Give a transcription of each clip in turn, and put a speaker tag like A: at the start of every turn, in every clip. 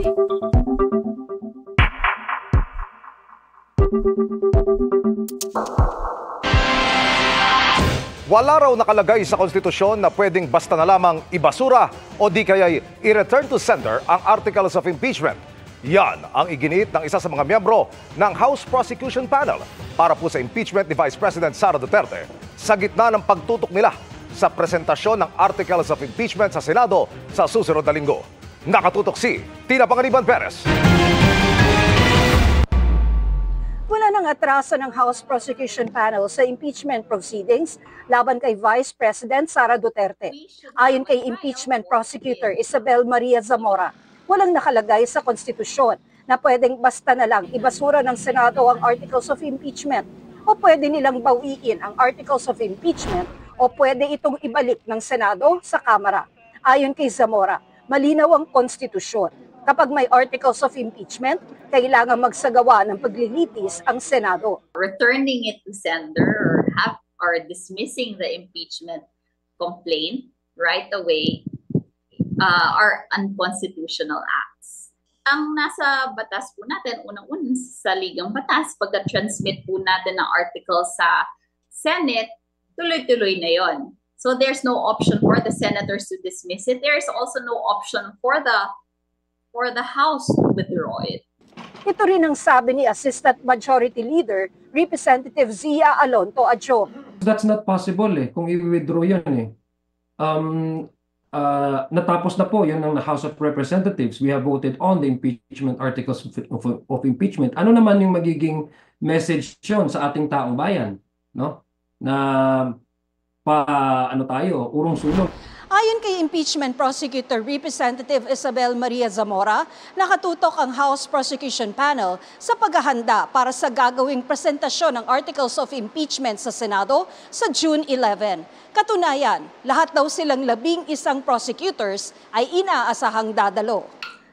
A: Wala raw nakalagay sa konstitusyon na pwedeng basta na lamang ibasura o di kaya'y i-return to sender ang articles of impeachment. Yan ang iginit ng isa sa mga miyembro ng House Prosecution Panel para po sa impeachment ni Vice President Sara Duterte sa gitna ng pagtutok nila sa presentasyon ng articles of impeachment sa Senado sa susunod na linggo. Nakatutok si Tina Panganiban Perez.
B: Wala nang atraso ng House Prosecution Panel sa impeachment proceedings laban kay Vice President Sara Duterte. Ayon kay impeachment prosecutor Isabel Maria Zamora, walang nakalagay sa konstitusyon na pwedeng basta na lang ibasura ng Senado ang articles of impeachment o pwede nilang bawiin ang articles of impeachment o pwede itong ibalik ng Senado sa Kamara. Ayon kay Zamora, malinaw ang konstitusyon. Kapag may articles of impeachment, kailangan magsagawa ng paglilitis ang Senado.
C: Returning it to sender or dismissing the impeachment complaint right away are unconstitutional acts. Ang nasa batas po natin, unang-unang sa Ligang Batas, pagka-transmit po natin ng article sa Senate, tuloy-tuloy na yon. So there's no option for the senators to dismiss it. There's also no option for the House to withdraw it.
B: Ito rin ang sabi ni Assistant Majority Leader, Representative Zia Alonto Adjo.
D: That's not possible kung i-withdraw yan natapos na po yan ng House of Representatives. We have voted on the impeachment articles of impeachment. Ano naman yung magiging message yun sa ating taong bayan? No? Na urong-sulong.
B: Ayon kay impeachment prosecutor Representative Isabel Maria Zamora, nakatutok ang House Prosecution Panel sa paghahanda para sa gagawing presentasyon ng articles of impeachment sa Senado sa June 11. Katunayan, lahat daw silang 11 prosecutors ay inaasahang dadalo.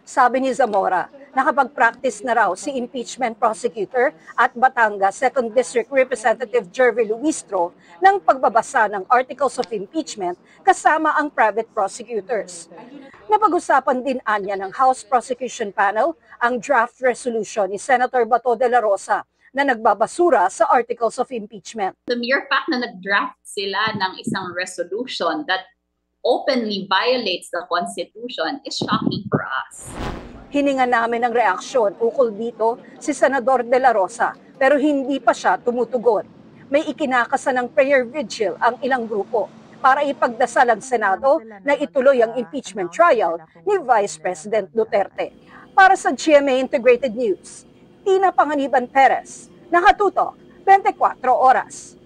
B: Sabi ni Zamora, nakapag-practice na raw si impeachment prosecutor at Batangas 2nd District Representative Jervy Luistro ng pagbabasa ng articles of impeachment kasama ang private prosecutors. Napag-usapan din anya ng House Prosecution Panel ang draft resolution ni Senator Bato de la Rosa na nagbabasura sa articles of impeachment.
C: The mere fact na nag-draft sila ng isang resolution that openly violates the Constitution is shocking for us.
B: Hininga namin ng reaksyon ukol dito si Senador de la Rosa pero hindi pa siya tumutugon. May ikinakasa ng prayer vigil ang ilang grupo para ipagdasal ang Senado na ituloy ang impeachment trial ni Vice President Duterte. Para sa GMA Integrated News, Tina Panganiban Perez, nakatutok 24 oras.